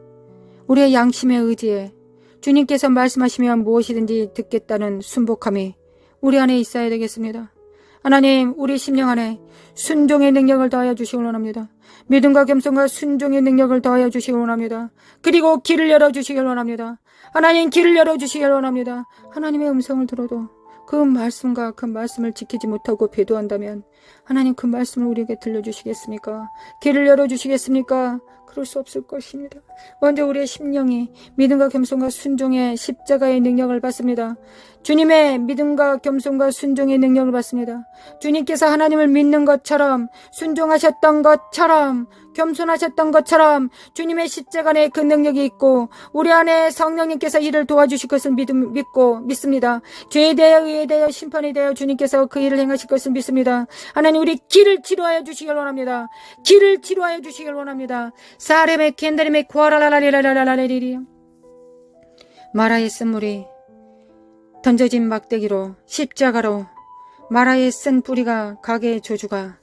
우리의 양심의 의지에 주님께서 말씀하시면 무엇이든지 듣겠다는 순복함이 우리 안에 있어야 되겠습니다. 하나님, 우리 심령 안에 순종의 능력을 더하여 주시기 원합니다. 믿음과 겸손과 순종의 능력을 더하여 주시기 원합니다. 그리고 길을 열어주시기 원합니다. 하나님, 길을 열어주시기 원합니다. 하나님의 음성을 들어도 그 말씀과 그 말씀을 지키지 못하고 배도한다면 하나님, 그 말씀을 우리에게 들려주시겠습니까? 길을 열어주시겠습니까? 그럴 수 없을 것입니다. 먼저 우리의 심령이 믿음과 겸손과 순종의 십자가의 능력을 받습니다. 주님의 믿음과 겸손과 순종의 능력을 받습니다. 주님께서 하나님을 믿는 것처럼, 순종하셨던 것처럼, 겸손하셨던 것처럼 주님의 십자가 안에 그 능력이 있고 우리 안에 성령님께서 이를 도와주실 것을 믿습니다. 죄에 대하여 의에 대하여 심판에 대하여 주님께서 그 일을 행하실 것을 믿습니다. 하나님, 우리 길을 치료하여 주시길 원합니다. 길을 치료하여 주시길 원합니다. 사레메 켄다리메 코아라라라라라라라리리 마라의 쓴물이 던져진 막대기로 십자가로 마라의 쓴 뿌리가 가게의 조주가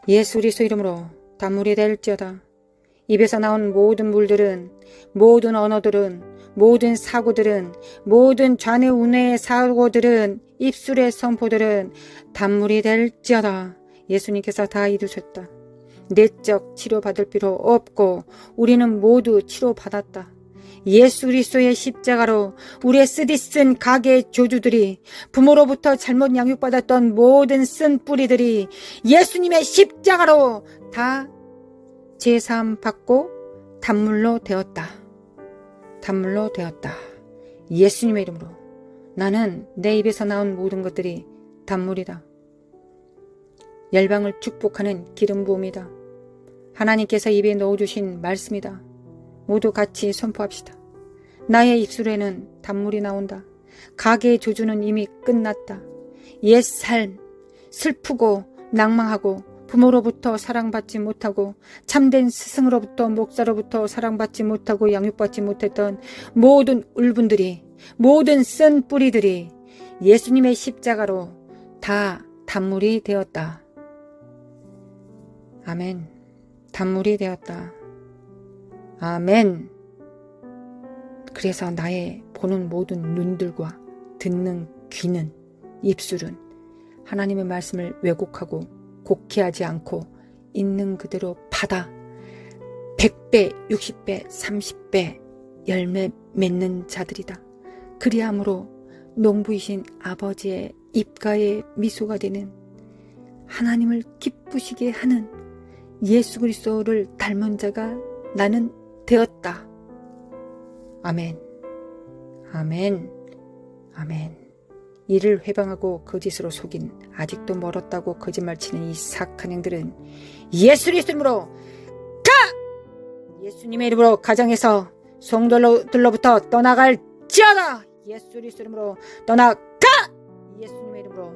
예수 그리스도 이름으로 단물이 될지어다. 입에서 나온 모든 물들은, 모든 언어들은, 모든 사고들은, 모든 좌뇌 우뇌의 사고들은, 입술의 선포들은 단물이 될지어다. 예수님께서 다 이루셨다. 내적 치료받을 필요 없고 우리는 모두 치료받았다. 예수 그리스도의 십자가로 우리의 쓰디쓴 가게의 조주들이, 부모로부터 잘못 양육받았던 모든 쓴 뿌리들이 예수님의 십자가로 다 제사함 받고 단물로 되었다. 단물로 되었다. 예수님의 이름으로 나는 내 입에서 나온 모든 것들이 단물이다. 열방을 축복하는 기름 부음이다. 하나님께서 입에 넣어주신 말씀이다. 모두 같이 선포합시다. 나의 입술에는 단물이 나온다. 가게의 조주는 이미 끝났다. 옛 삶, 슬프고 낭망하고 부모로부터 사랑받지 못하고 참된 스승으로부터 목사로부터 사랑받지 못하고 양육받지 못했던 모든 울분들이, 모든 쓴 뿌리들이 예수님의 십자가로 다 단물이 되었다. 아멘. 단물이 되었다. 아멘. 그래서 나의 보는 모든 눈들과 듣는 귀는, 입술은 하나님의 말씀을 왜곡하고 곡해하지 않고 있는 그대로 받아 100배, 60배, 30배 열매 맺는 자들이다. 그리함으로 농부이신 아버지의 입가에 미소가 되는, 하나님을 기쁘시게 하는 예수 그리스도를 닮은 자가 나는 되었다. 아멘. 아멘. 아멘. 이를 회방하고 거짓으로 속인, 아직도 멀었다고 거짓말치는 이 사악한 행들은 예수 그리스도 이름으로 가! 예수님의 이름으로 가정에서 성도들로부터 떠나갈지어다. 예수 그리스도 이름으로 떠나가! 예수님의 이름으로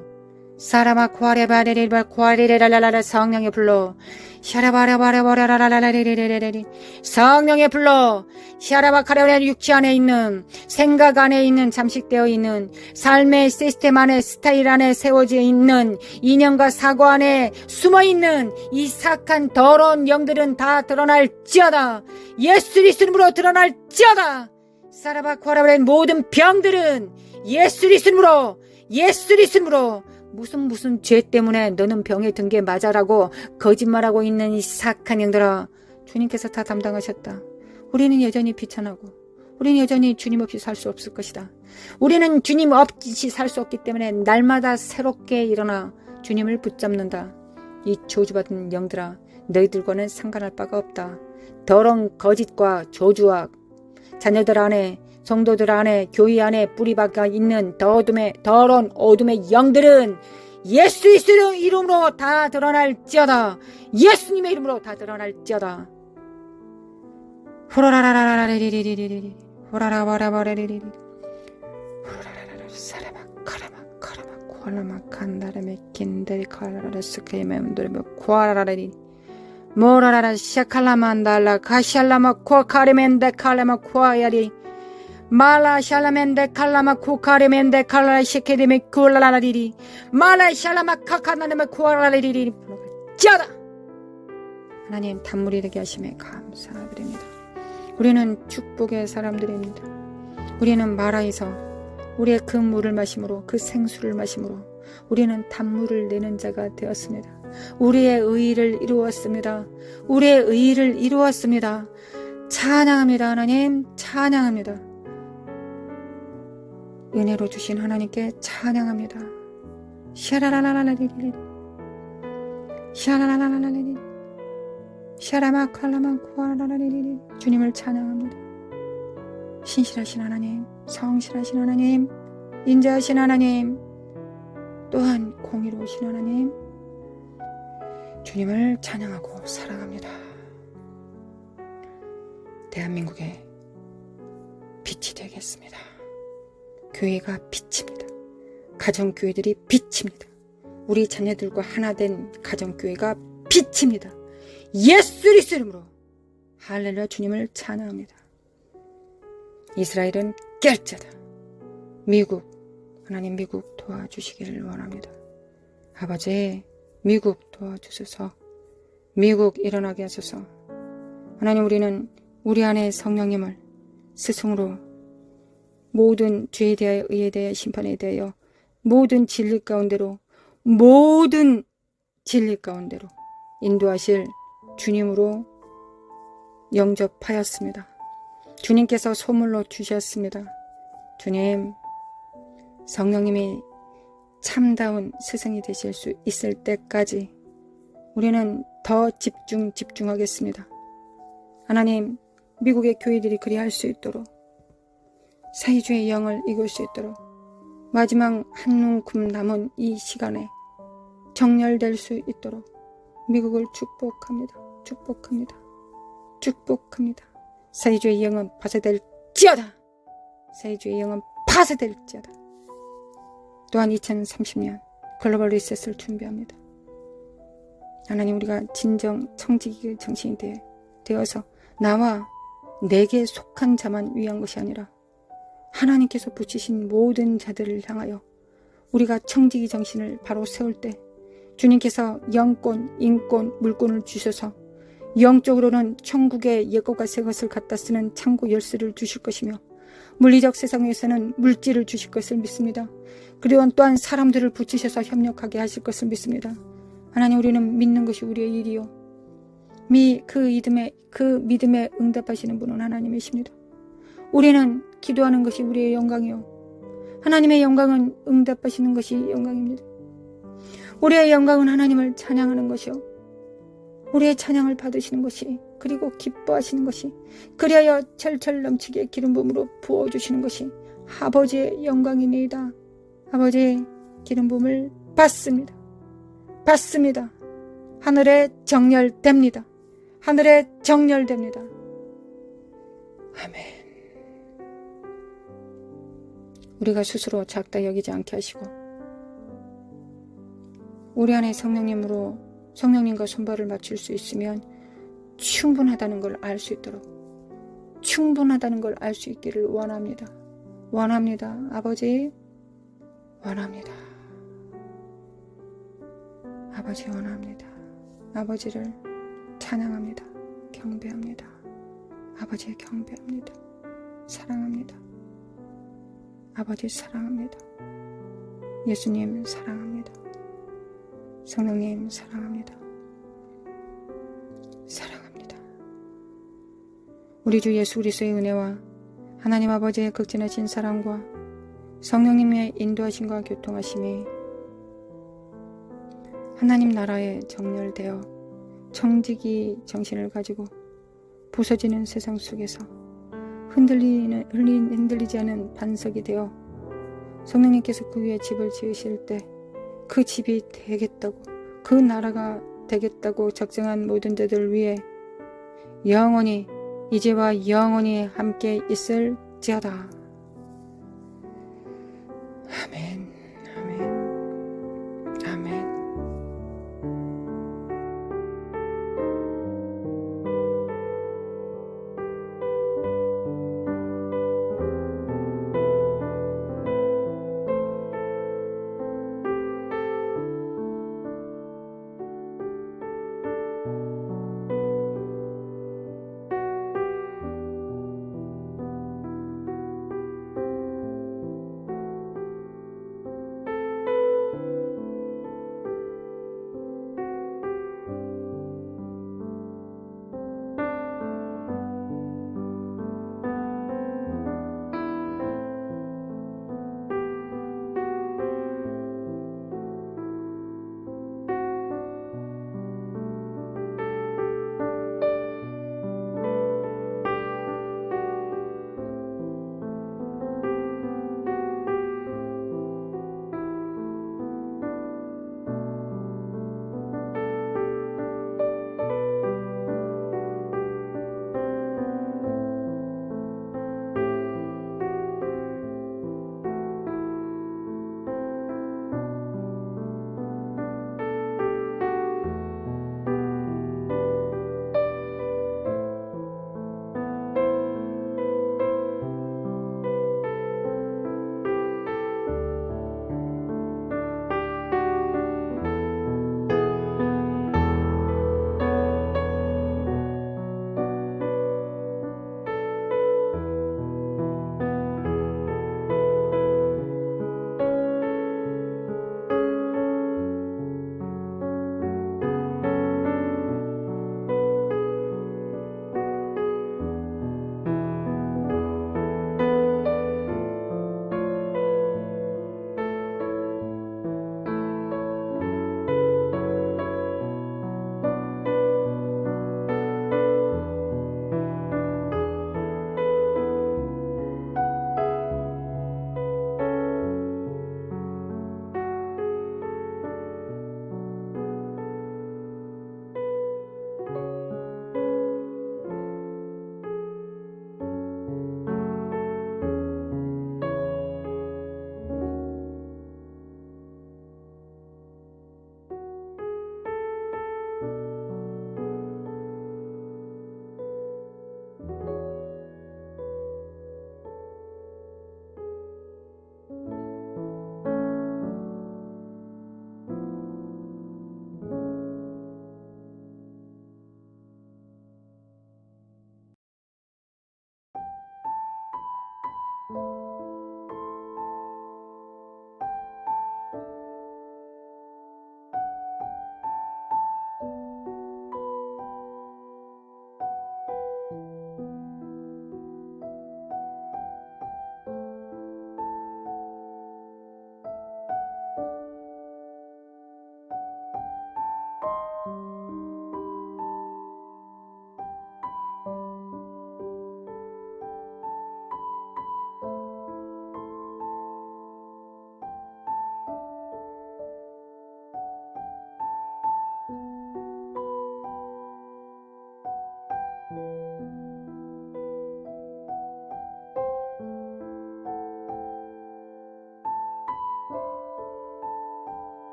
사라마 쿠아레바레리바 쿠아레레라라라 성령의 불로 샤라바라바라바라라라라리리리리 성령의 불로 샤라바카레레 육체 안에 있는 생각 안에 있는 잠식되어 있는 삶의 시스템 안에 스타일 안에 세워져 있는 이념과 사고 안에 숨어있는 이 사악한 더러운 영들은 다 드러날지어다. 예수 그리스도로 드러날지어다. 사라바쿠아라바레 모든 병들은 예수 그리스도로 무슨 죄 때문에 너는 병에 든 게 맞아라고 거짓말하고 있는 이 사악한 영들아, 주님께서 다 담당하셨다. 우리는 여전히 비천하고 우리는 여전히 주님 없이 살 수 없을 것이다. 우리는 주님 없이 살 수 없기 때문에 날마다 새롭게 일어나 주님을 붙잡는다. 이 저주받은 영들아, 너희들과는 상관할 바가 없다. 더러운 거짓과 저주와 자녀들 안에, 성도들 안에, 교회 안에 뿌리박아 있는 더러운 어둠의 영들은 예수 그리스도의 이름으로 다 드러날지어다. 예수님의 이름으로 다 드러날지어다. 호라라라라라리리리리리 호라라바라바라리리리 호라라라라 사라마 카라마 카라마 코라마 칸다라메 킨데리 카라라라 스케메 운도레메 코라라라리 모라라라 샤칼라만달라 카샬라마 코카레멘데 칼라마 코아야리 말라 샬라멘데 칼라마 코카레멘데 칼라 시케데메 콜라라리리 말라 샬라마 카카나데메 코라라리리 짜다. 하나님 단물이 되게 하심에 감사드립니다. 우리는 축복의 사람들입니다. 우리는 마라에서 우리의 그 물을 마심으로, 그 생수를 마심으로 우리는 단물을 내는 자가 되었습니다. 우리의 의의를 이루었습니다. 우리의 의의를 이루었습니다. 찬양합니다. 하나님 찬양합니다. 은혜로 주신 하나님께 찬양합니다. 샤라라라라리리 샤라라라라리리 샤라마칼라마 쿠아라라리리 주님을 찬양합니다. 신실하신 하나님, 성실하신 하나님, 인자하신 하나님, 또한 공의로우신 하나님, 주님을 찬양하고 사랑합니다. 대한민국의 빛이 되겠습니다. 교회가 빛입니다. 가정교회들이 빛입니다. 우리 자녀들과 하나 된 가정교회가 빛입니다. 예수 그리스도 이름으로 할렐루야 주님을 찬양합니다. 이스라엘은 깰 자다. 미국, 하나님 미국 도와주시기를 원합니다. 아버지, 미국 도와주소서. 미국 일어나게 하소서. 하나님, 우리는 우리 안에 성령님을 스승으로 모든 죄에 대하여, 의에 대하여, 심판에 대하여 모든 진리 가운데로 인도하실 주님으로 영접하였습니다. 주님께서 소물로 주셨습니다. 주님, 성령님이 참다운 스승이 되실 수 있을 때까지 우리는 더 집중하겠습니다. 하나님, 미국의 교회들이 그리할 수 있도록, 사회주의 영을 이길 수 있도록, 마지막 한눈금 남은 이 시간에 정렬될 수 있도록 미국을 축복합니다. 사회주의 영은 파쇄될지어다. 또한 2030년 글로벌 리셋을 준비합니다. 하나님, 우리가 진정 청지기 정신이 되어서 나와 내게 속한 자만 위한 것이 아니라 하나님께서 붙이신 모든 자들을 향하여 우리가 청지기 정신을 바로 세울 때 주님께서 영권, 인권, 물권을 주셔서 영적으로는 천국의 옛것과 새것을 갖다 쓰는 창고 열쇠를 주실 것이며 물리적 세상에서는 물질을 주실 것을 믿습니다. 그리고 또한 사람들을 붙이셔서 협력하게 하실 것을 믿습니다. 하나님, 우리는 믿는 것이 우리의 일이요, 그 믿음에 응답하시는 분은 하나님이십니다. 우리는 기도하는 것이 우리의 영광이요, 하나님의 영광은 응답하시는 것이 영광입니다. 우리의 영광은 하나님을 찬양하는 것이요, 우리의 찬양을 받으시는 것이, 그리고 기뻐하시는 것이, 그리하여 철철 넘치게 기름 부음으로 부어주시는 것이 아버지의 영광이니이다. 아버지의 기름 부음을 받습니다. 하늘에 정렬됩니다. 아멘. 우리가 스스로 작다 여기지 않게 하시고 우리 안에 성령님과 손발을 맞출 수 있으면 충분하다는 걸 알 수 있도록, 충분하다는 걸 알 수 있기를 원합니다. 원합니다. 아버지, 원합니다. 아버지 원합니다. 아버지를 찬양합니다. 경배합니다. 아버지 경배합니다. 사랑합니다. 아버지 사랑합니다. 예수님 사랑합니다. 성령님 사랑합니다. 사랑합니다. 우리 주 예수 그리스도의 은혜와 하나님 아버지의 극진하신 사랑과 성령님의 인도하심과 교통하심이 하나님 나라에 정렬되어 청지기 정신을 가지고 부서지는 세상 속에서 흔들리지 않은 반석이 되어 성령님께서 그 위에 집을 지으실 때 그 집이 되겠다고, 그 나라가 되겠다고 적정한 모든 자들 위해 영원히, 이제와 영원히 함께 있을지어다. 아멘, 아멘, 아멘.